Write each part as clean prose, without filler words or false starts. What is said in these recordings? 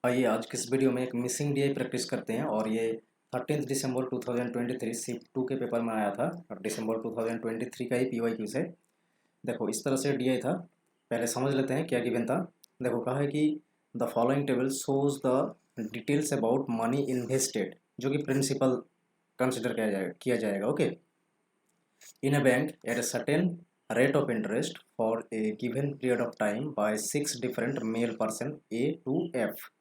आइए आज की इस वीडियो में एक मिसिंग डीआई प्रैक्टिस करते हैं और ये 13 दिसंबर 2023 शिफ्ट 2 के पेपर में आया था और दिसंबर 2023 का ही पीवाईक्यू से। देखो इस तरह से डीआई था। पहले समझ लेते हैं क्या गिवन था। देखो कहा है कि the following table shows the details about money invested, जो कि प्रिंसिपल कंसिडर किया जाएगा। Okay, in a bank at a certain rate of interest for a given period of time by 6 different male person A to F।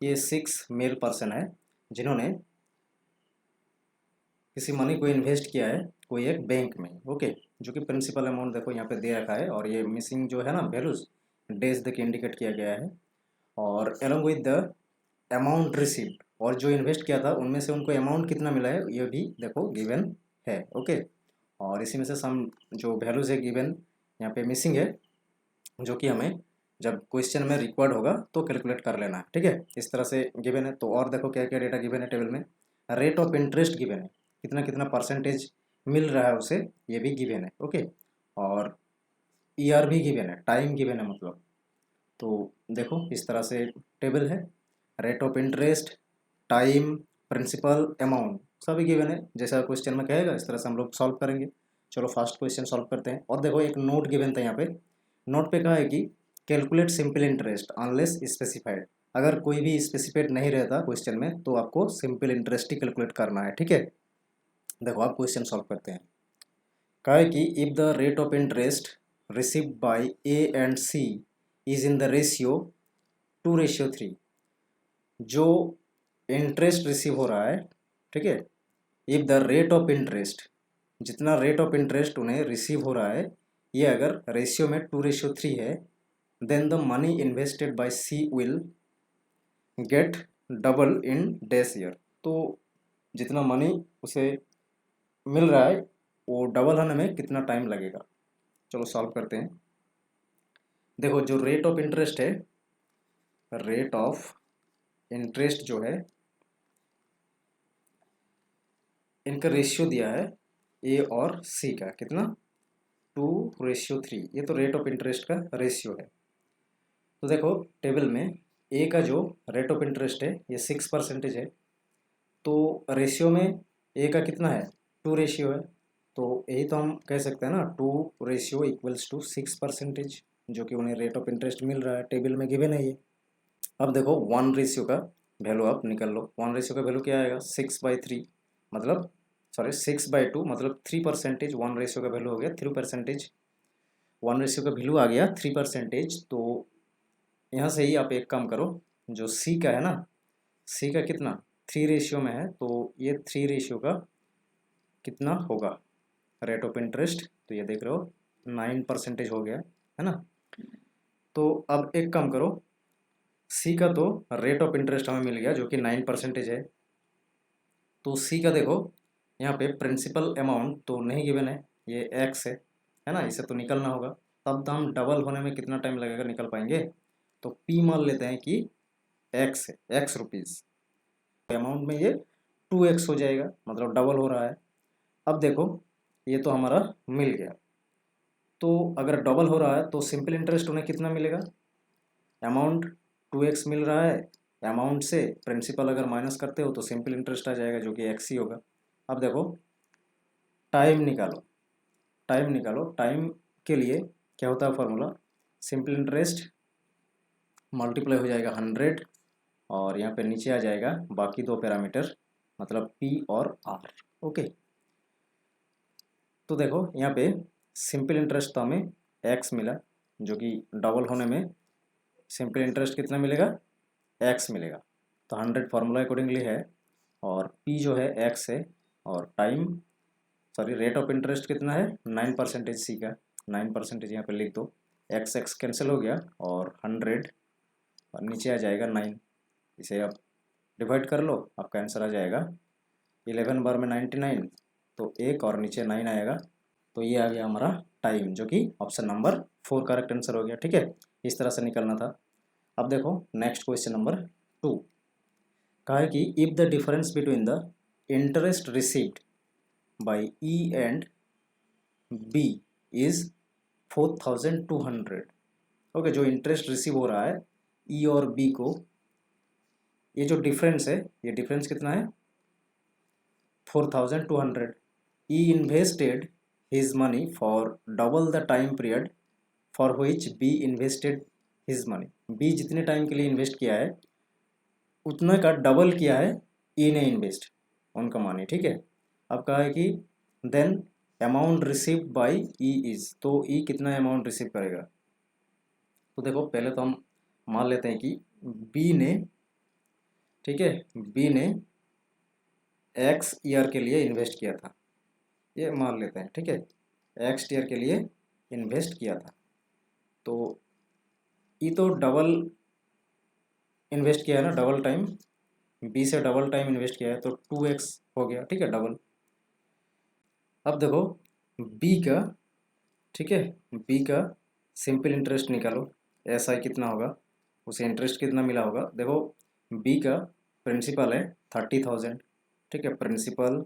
ये 6 male person है जिन्होंने किसी money को invest किया है कोई एक बैंक में। ओके, जो कि प्रिंसिपल अमाउंट देखो यहाँ पे दे रखा है और ये मिसिंग जो है ना वैल्यूज डेज दे के इंडिकेट किया गया है। और along with the amount received, और जो इन्वेस्ट किया था उनमें से उनको अमाउंट कितना मिला है ये भी देखो गिवन है। ओके, और इसी में से सम जो वैल्यूज है गिवन यहाँ पे मिसिंग है, जो कि हमें जब क्वेश्चन में रिक्वायर्ड होगा तो कैलकुलेट कर लेना है। ठीक है, इस तरह से गिवन है। तो और देखो क्या क्या डेटा गिवन है टेबल में। रेट ऑफ इंटरेस्ट गिवन है, कितना कितना परसेंटेज मिल रहा है उसे, ये भी गिवन है। ओके, और ईयर भी गिवन है, टाइम गिवन है मतलब। तो देखो इस तरह से टेबल है, rate of interest, time, principal, amount सभी गिवन है। जैसा क्वेश्चन में कहेगा इस तरह से हम लोग सॉल्व करेंगे। चलो फर्स्ट क्वेश्चन सॉल्व करते हैं। और देखो एक नोट गिवन था यहाँ पे। नोट पे कहा है कि calculate simple interest unless specified. अगर कोई भी स्पेसिफाइड नहीं रहता क्वेश्चन में तो आपको सिंपल इंटरेस्ट ही कैलकुलेट करना है। ठीक है, देखो आप क्वेश्चन सॉल्व करते हैं। कहा है कि if the rate of interest received by A and C is in the ratio 2:3, जो इंटरेस्ट रिसीव हो रहा है, ठीक है, if the rate of interest, जितना रेट ऑफ इंटरेस्ट उन्हें रिसीव हो रहा है ये अगर रेशियो में 2:3 है, then the money invested by C will get double in dash year. तो जितना मनी उसे मिल रहा है वो डबल होने में कितना टाइम लगेगा। चलो सॉल्व करते हैं। देखो जो रेट ऑफ इंटरेस्ट है, रेट ऑफ इंटरेस्ट जो है, इनका रेशियो दिया है ए और सी का, कितना 2:3। ये तो रेट ऑफ इंटरेस्ट का रेशियो है। तो देखो टेबल में ए का जो रेट ऑफ इंटरेस्ट है ये 6% है, तो रेशियो में ए का कितना है 2 रेशियो है। तो यही तो हम कह सकते हैं ना 2 रेशियो इक्वल्स टू 6%, जो कि उन्हें रेट ऑफ इंटरेस्ट मिल रहा है, टेबल में गिवन है ये। अब देखो 1 रेशियो का वैल्यू आप निकल लो। 1 रेशियो का वैल्यू क्या आएगा 6/3, मतलब सॉरी 6/2 मतलब 3%। 1 रेशियो का वैल्यू हो गया 3%। 1 रेशियो का वैल्यू आ गया 3%। तो यहाँ से ही आप एक काम करो, जो सी का है ना, सी का कितना 3 रेशियो में है, तो ये 3 रेशियो का कितना होगा रेट ऑफ इंटरेस्ट, तो ये देख रहे हो 9% हो गया है ना। तो अब एक काम करो, सी का तो रेट ऑफ इंटरेस्ट हमें मिल गया जो कि 9% है। तो सी का देखो यहाँ पे प्रिंसिपल अमाउंट तो नहीं गिवन है, ये एक्स है ना, इसे तो निकलना होगा। तब तो हम डबल होने में कितना टाइम लगेगा निकल पाएंगे। तो पी मान लेते हैं कि एक्स है, एक्स रुपीज़। अमाउंट में ये 2x हो जाएगा, मतलब डबल हो रहा है। अब देखो ये तो हमारा मिल गया। तो अगर डबल हो रहा है तो सिंपल इंटरेस्ट उन्हें कितना मिलेगा, अमाउंट 2x मिल रहा है, अमाउंट से प्रिंसिपल अगर माइनस करते हो तो सिंपल इंटरेस्ट आ जाएगा जो कि x ही होगा। अब देखो टाइम निकालो, टाइम निकालो। टाइम के लिए क्या होता है फॉर्मूला, सिंपल इंटरेस्ट मल्टीप्लाई हो जाएगा 100 और यहाँ पे नीचे आ जाएगा बाकी दो पैरामीटर, मतलब p और r। ओके, तो देखो यहाँ पे सिंपल इंटरेस्ट तो हमें x मिला, जो कि डबल होने में सिंपल इंटरेस्ट कितना मिलेगा x मिलेगा। तो 100 फार्मूला अकॉर्डिंगली है, और p जो है x है, और time sorry rate of interest कितना है 9% सी का, 9% यहाँ पे लिख दो। एक्स एक्स कैंसिल हो गया और 100 और नीचे आ जाएगा 9। इसे आप डिवाइड कर लो, आपका आंसर आ जाएगा 11 बार में 99, तो एक और नीचे 9 आएगा। तो ये आ गया हमारा टाइम, जो कि ऑप्शन नंबर 4 करेक्ट आंसर हो गया। ठीक है, इस तरह से निकलना था। अब देखो नेक्स्ट क्वेश्चन नंबर 2। कहा है कि if the difference between the interest received by E and B is 4200। Okay, जो इंटरेस्ट रिसीव हो रहा है ई और बी को ये जो डिफरेंस है, ये डिफरेंस कितना है 4200। E invested his money for double the time period for which B invested his money. B जितने टाइम के लिए इन्वेस्ट किया है उतना का डबल किया है ई ने इन्वेस्ट, उनका मनी, ठीक है। अब कहा है कि then amount receive by E is, तो ई कितना अमाउंट रिसीव करेगा। तो देखो पहले तो हम मान लेते हैं कि बी ने, ठीक है, बी ने एक्स ईयर के लिए इन्वेस्ट किया था, ये मान लेते हैं, ठीक है, एक्स ईयर के लिए इन्वेस्ट किया था। तो ई तो डबल इन्वेस्ट किया है ना, डबल टाइम, बी से डबल टाइम इन्वेस्ट किया है तो 2x हो गया, ठीक है, डबल। अब देखो बी का, ठीक है, बी का सिंपल इंटरेस्ट निकालो, एस आई कितना होगा, उसे इंटरेस्ट कितना मिला होगा। देखो बी का प्रिंसिपल है 30,000, ठीक है, प्रिंसिपल,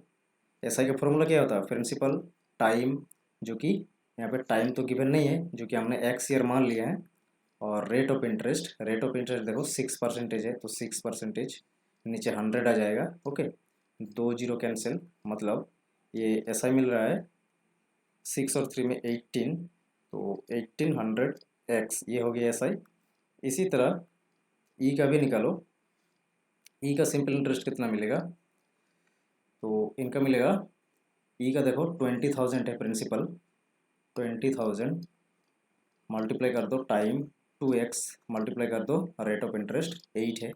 एस आई का फॉर्मूला क्या होता है, प्रिंसिपल टाइम, जो कि यहाँ पे टाइम तो गिवन नहीं है, जो कि हमने एक्स ईयर मान लिया है, और rate of interest, rate of interest देखो 6% है, तो 6% नीचे 100 आ जाएगा, ओके, 2 जीरो कैंसिल, मतलब ये एस आई मिल रहा है 6 और 3 में 18, तो 1800x ये हो गया एस आई। इसी तरह ई का भी निकालो, ई का सिंपल इंटरेस्ट कितना मिलेगा, तो इनका मिलेगा, ई का देखो 20,000 है प्रिंसिपल, 20,000 मल्टीप्लाई कर दो टाइम 2x मल्टीप्लाई कर दो रेट ऑफ इंटरेस्ट 8 है,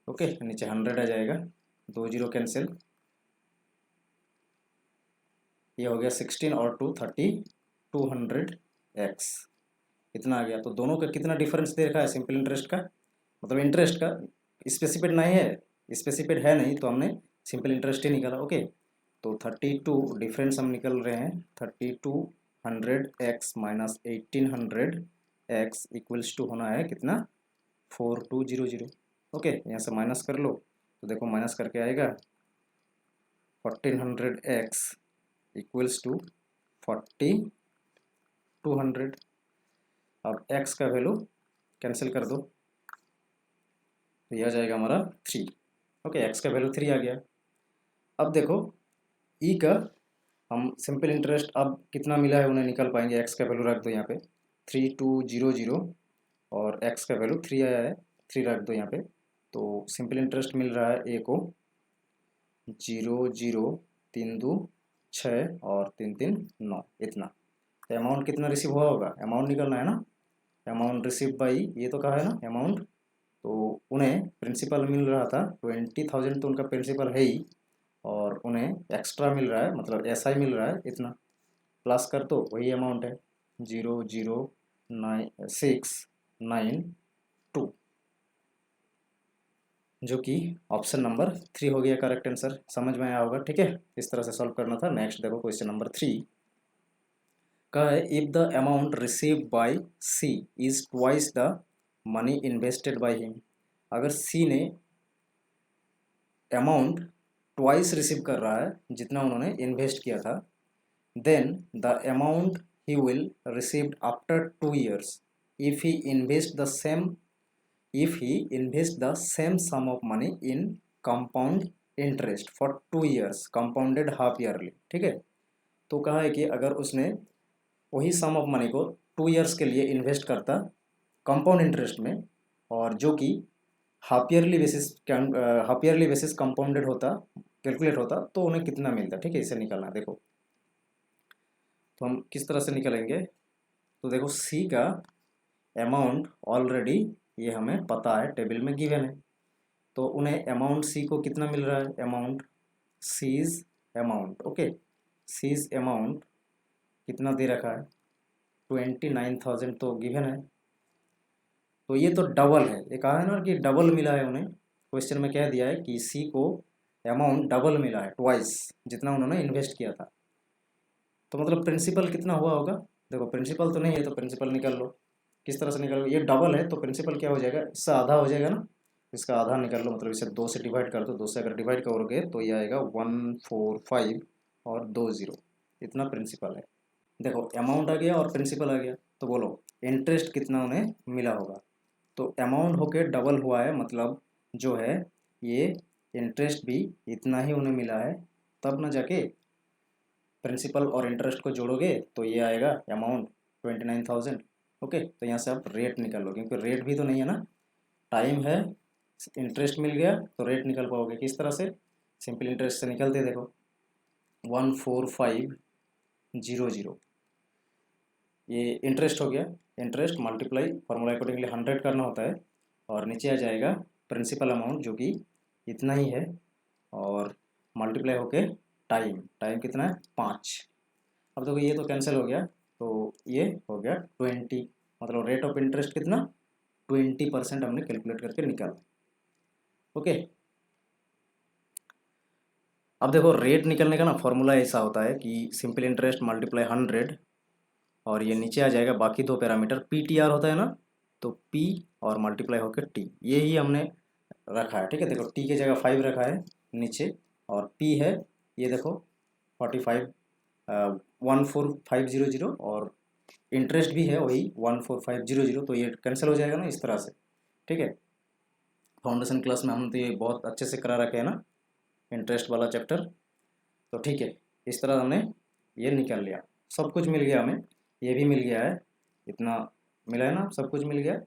ओके, नीचे 100 आ जाएगा, 2 जीरो कैंसिल, ये हो गया 16 और 2 30, 200x इतना आ गया। तो दोनों का कितना डिफरेंस दे रखा है सिंपल इंटरेस्ट का, मतलब इंटरेस्ट का, स्पेसिफाइड नहीं है, स्पेसिफाइड है नहीं, तो हमने सिंपल इंटरेस्ट ही निकाला, ओके। तो 32 डिफरेंस हम निकल रहे हैं, 3200x minus 1800x equals to होना है कितना 4200, ओके, यहाँ से माइनस कर लो, तो देखो माइनस करके आएगा 1400x इक्वल्स टू 4200। अब x का वैल्यू कैंसिल कर दो, तो यह आ जाएगा हमारा 3, ओके, x का वैल्यू 3 आ गया। अब देखो ई का हम सिंपल इंटरेस्ट अब कितना मिला है उन्हें निकल पाएंगे, x का वैल्यू रख दो यहाँ पे 3200 और x का वैल्यू 3 आया है, 3 रख दो यहाँ पे। तो सिंपल इंटरेस्ट मिल रहा है ए को 0 0 3 2 6 और 3 3 9 इतना। तो अमाउंट कितना रिसीव हुआ होगा, अमाउंट निकलना है ना, अमाउंट रिसीव बाई, ये तो कहा है ना अमाउंट, तो उन्हें प्रिंसिपल मिल रहा था 20,000, तो उनका प्रिंसिपल है ही, और उन्हें एक्स्ट्रा मिल रहा है, मतलब एस आई मिल रहा है इतना, प्लस कर दो वही अमाउंट है 00962, जो कि ऑप्शन नंबर 3 हो गया करेक्ट आंसर। समझ में आया होगा, ठीक है, इस तरह से सॉल्व करना था। नेक्स्ट देखो क्वेश्चन नंबर 3 का है, if the amount receive by C is twice the money invested by him. अगर सी ने अमाउंट ट्वाइस रिसीव कर रहा है जितना उन्होंने इन्वेस्ट किया था, then the amount he will received after 2 years if he invest the same, if he invest the same sum of money in compound interest for 2 years compounded half yearly, ठीक है। तो कहा है कि अगर उसने वही सम ऑफ मनी को 2 years के लिए इन्वेस्ट करता कंपाउंड इंटरेस्ट में, और जो कि हाफ ईयरली बेसिस कंपाउंडेड होता, कैलकुलेट होता, तो उन्हें कितना मिलता, ठीक है, इसे निकालना। देखो तो हम किस तरह से निकालेंगे, तो देखो सी का अमाउंट ऑलरेडी ये हमें पता है, टेबल में गिवन है, तो उन्हें अमाउंट सी को कितना मिल रहा है, amount C's amount, okay, C's amount कितना दे रखा है 29,000 तो गिवन है, तो ये तो डबल है, ये कहा है ना कि डबल मिला है उन्हें, क्वेश्चन में कह दिया है कि सी को अमाउंट डबल मिला है, ट्वाइस जितना उन्होंने इन्वेस्ट किया था। तो मतलब प्रिंसिपल कितना हुआ होगा, देखो प्रिंसिपल तो नहीं है, तो प्रिंसिपल निकाल लो, किस तरह से निकालो, ये डबल है तो प्रिंसिपल क्या हो जाएगा, इससे आधा हो जाएगा ना, इसका आधा निकाल लो, मतलब इसे 2 से डिवाइड कर दो, 2 से अगर डिवाइड करोगे तो ये आएगा 145 और 2 0, इतना प्रिंसिपल है। देखो अमाउंट आ गया और प्रिंसिपल आ गया, तो बोलो इंटरेस्ट कितना उन्हें मिला होगा। तो अमाउंट होके डबल हुआ है, मतलब जो है ये इंटरेस्ट भी इतना ही उन्हें मिला है, तब ना जाके प्रिंसिपल और इंटरेस्ट को जोड़ोगे तो ये आएगा अमाउंट 29,000। ओके, तो यहाँ से आप रेट निकाल लो, क्योंकि रेट भी तो नहीं है ना, टाइम है, इंटरेस्ट मिल गया तो रेट निकल पाओगे। किस तरह से? सिंपल इंटरेस्ट से निकलते देखो, 14500, ये इंटरेस्ट हो गया। इंटरेस्ट मल्टीप्लाई फॉर्मूला अकॉर्डिंगली 100 करना होता है, और नीचे आ जाएगा प्रिंसिपल अमाउंट जो कि इतना ही है, और मल्टीप्लाई होके टाइम, टाइम कितना है 5। अब देखो ये तो कैंसिल हो गया, तो ये हो गया 20, मतलब रेट ऑफ इंटरेस्ट कितना 20% हमने कैलकुलेट करके निकाला। ओके, अब देखो रेट निकलने का ना फॉर्मूला ऐसा होता है कि सिंपल इंटरेस्ट मल्टीप्लाई 100, और ये नीचे आ जाएगा बाकी दो पैरामीटर, पी टी आर होता है ना, तो पी और मल्टीप्लाई होकर टी, ये ही हमने रखा है। ठीक है, देखो टी की जगह 5 रखा है नीचे, और पी है ये देखो 45 14500, और इंटरेस्ट भी है वही 14500, तो ये कैंसिल हो जाएगा ना इस तरह से। ठीक है, फाउंडेशन क्लास में हम तो ये बहुत अच्छे से करा रखे हैं ना इंटरेस्ट वाला चैप्टर, तो ठीक है, इस तरह हमने ये निकाल लिया, सब कुछ मिल गया हमें, ये भी मिल गया है, इतना मिला है ना, सब कुछ मिल गया।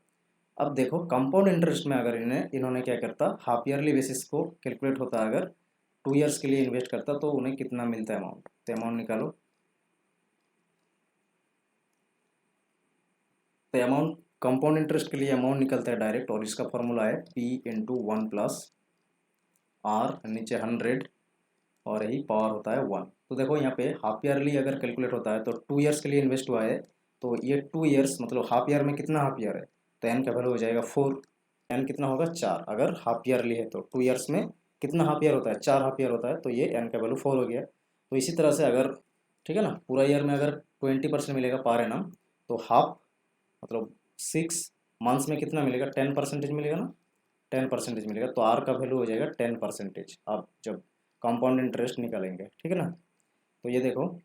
अब देखो कंपाउंड इंटरेस्ट में अगर इन्होंने क्या करता, हाफ ईयरली बेसिस को कैलकुलेट होता, अगर 2 ईयर्स के लिए इन्वेस्ट करता तो उन्हें कितना मिलता है अमाउंट, तो अमाउंट निकालो। तो अमाउंट कंपाउंड इंटरेस्ट के लिए अमाउंट निकलता है डायरेक्ट, और इसका फॉर्मूला है पी इंटू 1 प्लस आर, नीचे 100, और यही पावर होता है 1। तो देखो यहाँ पे हाफ ईयरली अगर कैलकुलेट होता है तो 2 ईयर्स के लिए इन्वेस्ट हुआ है, तो ये 2 ईयर्स मतलब हाफ ईयर में कितना हाफ ईयर है, तो एन का वैल्यू हो जाएगा 4, एन कितना होगा 4, अगर हाफ ईयरली है तो 2 ईयर्स में कितना हाफ ईयर होता है, 4 हाफ ईयर होता है, तो ये एन का वैल्यू 4 हो गया। तो इसी तरह से अगर, ठीक है ना, पूरा ईयर में अगर 20% मिलेगा पर एनम, तो हाफ मतलब 6 मंथ्स में कितना मिलेगा, 10% मिलेगा ना, 10% मिलेगा, तो आर का वैल्यू हो जाएगा 10%। अब जब कंपाउंड इंटरेस्ट निकालेंगे, ठीक है ना, तो ये देखो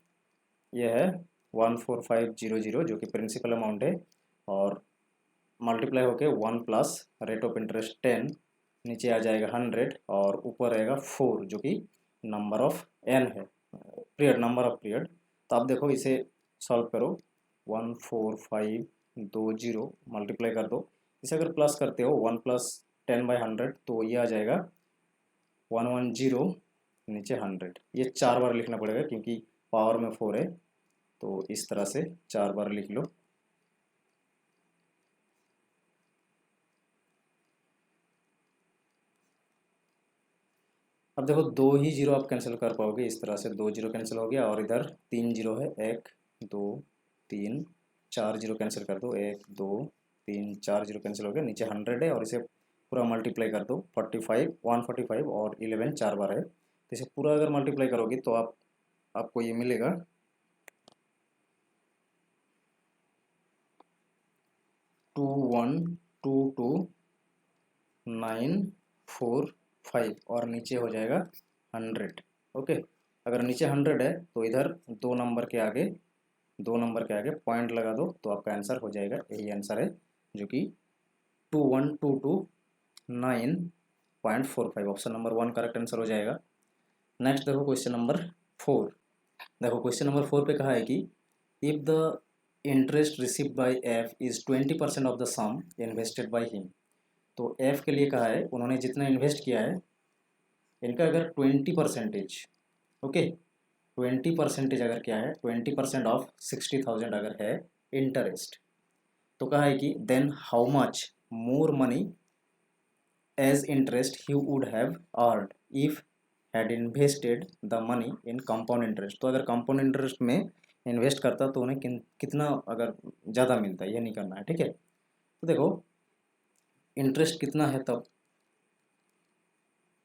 ये है 14500 जो कि प्रिंसिपल अमाउंट है, और मल्टीप्लाई होके 1 प्लस रेट ऑफ इंटरेस्ट 10, नीचे आ जाएगा 100, और ऊपर रहेगा 4 जो कि नंबर ऑफ एन है, पीरियड, नंबर ऑफ पीरियड। तो आप देखो इसे सॉल्व करो, 14520 मल्टीप्लाई कर दो, इसे अगर प्लस करते हो 1 प्लस 10/100, तो ये आ जाएगा 110, नीचे 100, ये 4 बार लिखना पड़ेगा क्योंकि पावर में 4 है, तो इस तरह से 4 बार लिख लो। अब देखो 2 ही जीरो आप कैंसिल कर पाओगे, इस तरह से 2 जीरो कैंसिल हो गया, और इधर 3 जीरो है, 1 2 3 4 जीरो कैंसिल कर दो, 1 2 3 4 जीरो कैंसिल हो गया, नीचे 100 है, और इसे पूरा मल्टीप्लाई कर दो, 45 145 और 11 4 बार है, तो इसे पूरा अगर मल्टीप्लाई करोगे तो आपको ये मिलेगा 2122945, और नीचे हो जाएगा 100। ओके, अगर नीचे 100 है तो इधर 2 नंबर के आगे पॉइंट लगा दो, तो आपका आंसर हो जाएगा, यही आंसर है जो कि 21229.45, ऑप्शन नंबर 1 करेक्ट आंसर हो जाएगा। नेक्स्ट देखो क्वेश्चन नंबर 4, देखो क्वेश्चन नंबर 4 पे कहा है कि if the interest received by F is 20% of the sum invested by him, तो एफ के लिए कहा है उन्होंने जितना इन्वेस्ट किया है, इनका अगर 20%, ओके 20% अगर क्या है, 20% ऑफ 60,000 अगर है इंटरेस्ट, तो कहा है कि then how much more money as interest he would have earned if had invested the money in compound interest, तो अगर कंपाउंड इंटरेस्ट में इन्वेस्ट करता तो उन्हें कितना अगर ज़्यादा मिलता है, ये नहीं करना है। ठीक है, तो देखो इंटरेस्ट कितना है, तब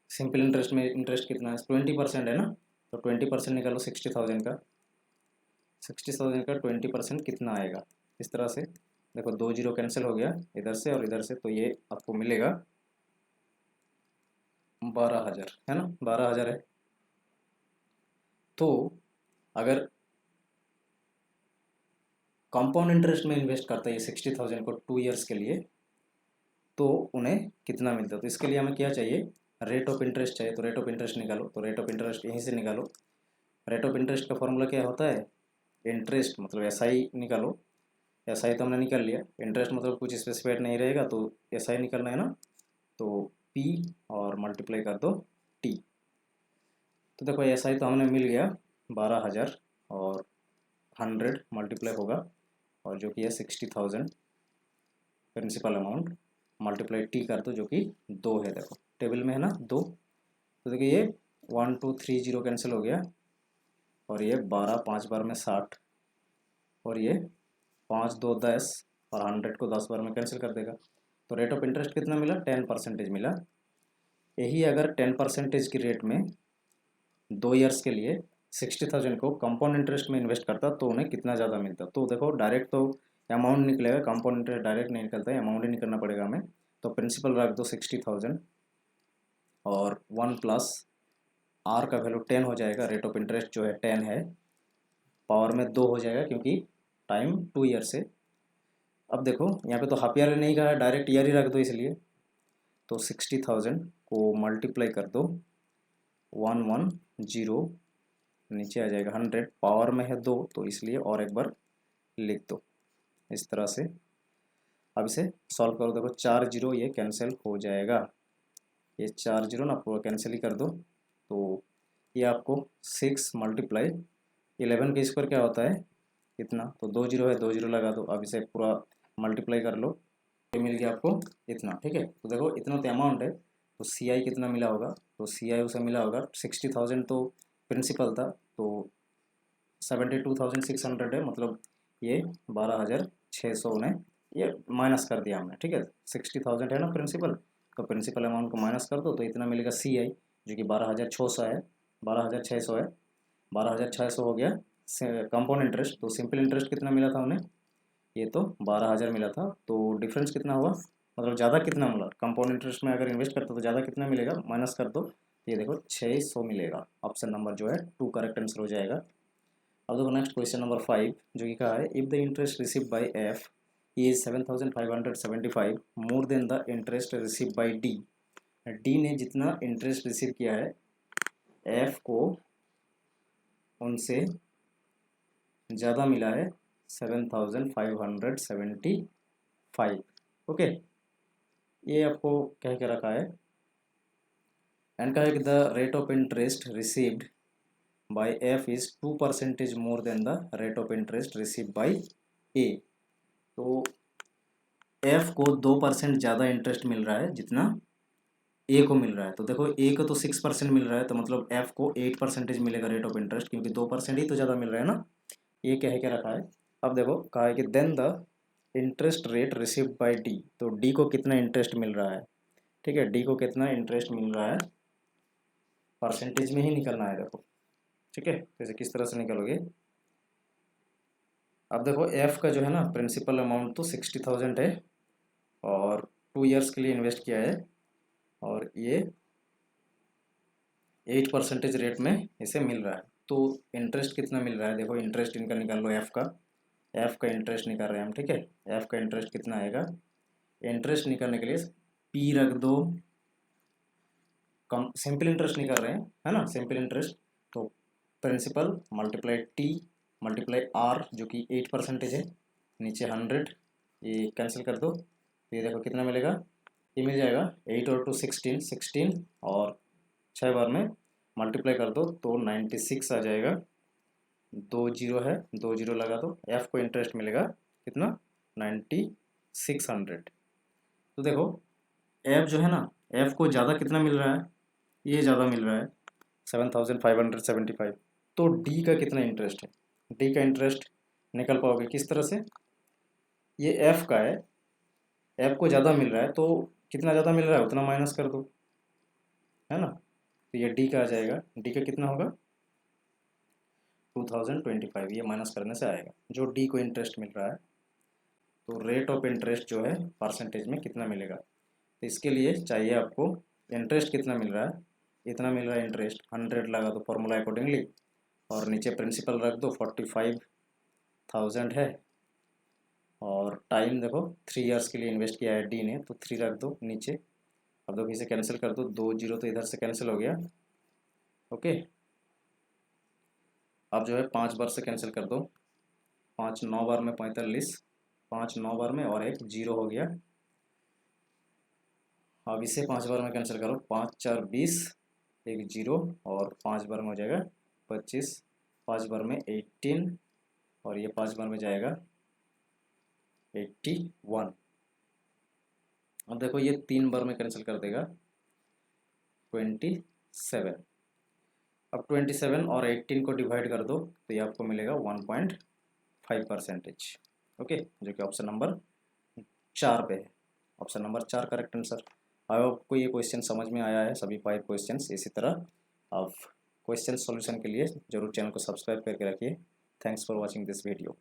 सिंपल इंटरेस्ट में इंटरेस्ट कितना है, 20% है ना, तो 20% निकालो 60,000 का, 60,000 का 20% कितना आएगा, इस तरह से देखो 2 जीरो कैंसिल हो गया इधर से और इधर से, तो ये आपको मिलेगा 12,000, है ना, 12,000 है। तो अगर कंपाउंड इंटरेस्ट में इन्वेस्ट करता है ये 60,000 को 2 ईयर्स के लिए, तो उन्हें कितना मिलता है। तो इसके लिए हमें क्या चाहिए, रेट ऑफ इंटरेस्ट चाहिए। तो रेट ऑफ इंटरेस्ट निकालो, तो रेट ऑफ इंटरेस्ट यहीं से निकालो। रेट ऑफ इंटरेस्ट का फॉर्मूला क्या होता है, इंटरेस्ट मतलब एस आई निकालो। एस आई तो हमने निकाल लिया, इंटरेस्ट मतलब कुछ स्पेसिफाइड नहीं रहेगा, तो एस आई निकलना है ना, तो पी और मल्टीप्लाई कर दो टी। तो देखो एस आई तो हमने मिल गया 12,000 और 100 मल्टीप्लाई होगा और जो कि है 60,000 प्रिंसिपल अमाउंट, मल्टीप्लाई टी कर दो जो कि 2 है। देखो टेबल में है ना 2, तो देखिए ये 1 2 3 0 कैंसिल हो गया और ये 12 5 बार में 60 और ये 5 2 10 और 100 को 10 बार में कैंसिल कर देगा। तो रेट ऑफ इंटरेस्ट कितना मिला, 10% मिला। यही अगर 10% की रेट में 2 ईयर्स के लिए 60,000 को कंपाउंड इंटरेस्ट में इन्वेस्ट करता तो उन्हें कितना ज़्यादा मिलता। तो देखो डायरेक्ट तो अमाउंट निकलेगा, कंपाउंड इंटरेस्ट डायरेक्ट नहीं निकलता है, अमाउंट ही निकलना पड़ेगा हमें। तो प्रिंसिपल रख दो 60,000 और 1 प्लस आर का वैल्यू 10 हो जाएगा। रेट ऑफ इंटरेस्ट जो है 10 है, पावर में 2 हो जाएगा क्योंकि टाइम 2 ईयर से। अब देखो यहाँ पे तो हाफ ईयर नहीं कहा है, डायरेक्ट ईयर ही रख दो इसलिए। तो 60,000 को मल्टीप्लाई कर दो 110, नीचे आ जाएगा 100, पावर में है 2 तो इसलिए और एक बार लिख दो इस तरह से। अब इसे सॉल्व करो, देखो 4 जीरो ये कैंसिल हो जाएगा, ये 4 जीरो ना पूरा कैंसिल ही कर दो। तो ये आपको 6 मल्टीप्लाई 11 के स्क्वायर क्या होता है इतना, तो 2 जीरो है, 2 जीरो लगा दो। अब इसे पूरा मल्टीप्लाई कर लो, ये मिल गया आपको इतना, ठीक है। तो देखो इतना तो अमाउंट है, तो सी आई कितना मिला होगा, तो सी आई उसे मिला होगा 60,000 तो प्रिंसिपल था, तो 72,600 है, मतलब ये 12,600 ने ये माइनस कर दिया हमने, ठीक है। 60,000 है ना प्रिंसिपल, तो प्रिंसिपल अमाउंट को माइनस कर दो तो इतना मिलेगा सी आई जो कि 12,600 है, 12,600 है, 12,600 हो गया कंपाउंड इंटरेस्ट। तो सिंपल इंटरेस्ट कितना मिला था उन्हें, ये तो 12,000 मिला था, तो डिफरेंस कितना हुआ, मतलब ज़्यादा कितना मिला, कंपाउंड इंटरेस्ट में अगर इन्वेस्ट करते तो ज़्यादा कितना मिलेगा, माइनस कर दो, ये देखो 600 मिलेगा। ऑप्शन नंबर जो है 2 करेक्ट आंसर हो जाएगा। अब देखो नेक्स्ट क्वेश्चन नंबर 5 जो कि कहा है, if the interest receive bye F is 7,575 more than the interest receive bye D, D ने जितना इंटरेस्ट रिसीव किया है एफ को उनसे ज़्यादा मिला है 7,575, ओके। ये आपको कह के रखा है एंड कहा है कि the rate of interest received by F is 2% more than the rate of interest receive by A. तो एफ को 2% ज़्यादा इंटरेस्ट मिल रहा है जितना ए को मिल रहा है। तो देखो ए को तो 6% मिल रहा है, तो मतलब एफ को 8% मिलेगा रेट ऑफ इंटरेस्ट, क्योंकि 2% ही तो ज़्यादा मिल रहा है ना, ये कह के रखा है। अब देखो कहा है कि then the interest rate received by D, तो डी को कितना इंटरेस्ट मिल रहा है, ठीक है, डी को कितना इंटरेस्ट मिल रहा है परसेंटेज में ही निकलना है देखो, ठीक है। जैसे किस तरह से निकलोगे, अब देखो एफ का जो है ना प्रिंसिपल अमाउंट तो 60,000 है और 2 ईयर्स के लिए इन्वेस्ट किया है और ये 8% रेट में इसे मिल रहा है। तो इंटरेस्ट कितना मिल रहा है, देखो इंटरेस्ट इनका निकाल लो, एफ का इंटरेस्ट निकाल रहे हैं हम, ठीक है। एफ का इंटरेस्ट कितना आएगा, इंटरेस्ट निकालने के लिए पी रख दो, कम सिंपल इंटरेस्ट निकाल रहे हैं है ना, सिंपल इंटरेस्ट, तो principal multiply T multiply R जो कि 8% है, नीचे 100, ये कैंसिल कर दो, ये देखो कितना मिलेगा, ये मिल जाएगा 8 और 2 16, 16 और 6 बार में मल्टीप्लाई कर दो तो 96 आ जाएगा, 2 जीरो है, 2 जीरो लगा दो, एफ को इंटरेस्ट मिलेगा कितना 9600। तो देखो एफ जो है ना, एफ को ज़्यादा कितना मिल रहा है, ये ज़्यादा मिल रहा है 7,575, तो डी का कितना इंटरेस्ट है, डी का इंटरेस्ट निकल पाओगे किस तरह से, ये एफ का है, एफ को ज़्यादा मिल रहा है तो कितना ज़्यादा मिल रहा है उतना माइनस कर दो, है ना। तो ये डी का आ जाएगा, डी का कितना होगा 2025, ये माइनस करने से आएगा जो डी को इंटरेस्ट मिल रहा है। तो रेट ऑफ इंटरेस्ट जो है परसेंटेज में कितना मिलेगा, तो इसके लिए चाहिए आपको इंटरेस्ट कितना मिल रहा है, इतना मिल रहा है इंटरेस्ट, 100 लगा दो फॉर्मूला अकॉर्डिंगली और नीचे प्रिंसिपल रख दो 45,000 है और टाइम देखो 3 इयर्स के लिए इन्वेस्ट किया है डी ने, तो 3 रख दो नीचे। अब देखो इसे कैंसिल कर दो, 2 जीरो तो इधर से कैंसिल हो गया। ओके, अब जो है 5 बार से कैंसिल कर दो, 5 9 बार में 45, 5 9 बार में और एक जीरो हो गया। अब इसे 5 बार में कैंसिल करो, 5 4 20, एक जीरो और 5 बार में हो जाएगा 25, 5 बार में 18 और ये 5 बार में जाएगा 81। अब देखो ये 3 बार में कैंसिल कर देगा 27। अब 27 और 18 को डिवाइड कर दो तो ये आपको मिलेगा 1.5%। ओके, जो कि ऑप्शन नंबर 4 पे है। Option number 4 correct answer. I hope आपको ये क्वेश्चन समझ में आया है, सभी 5 क्वेश्चंस। इसी तरह आप क्वेश्चन सॉल्यूशन के लिए जरूर चैनल को सब्सक्राइब करके रखिए। Thanks for watching this video.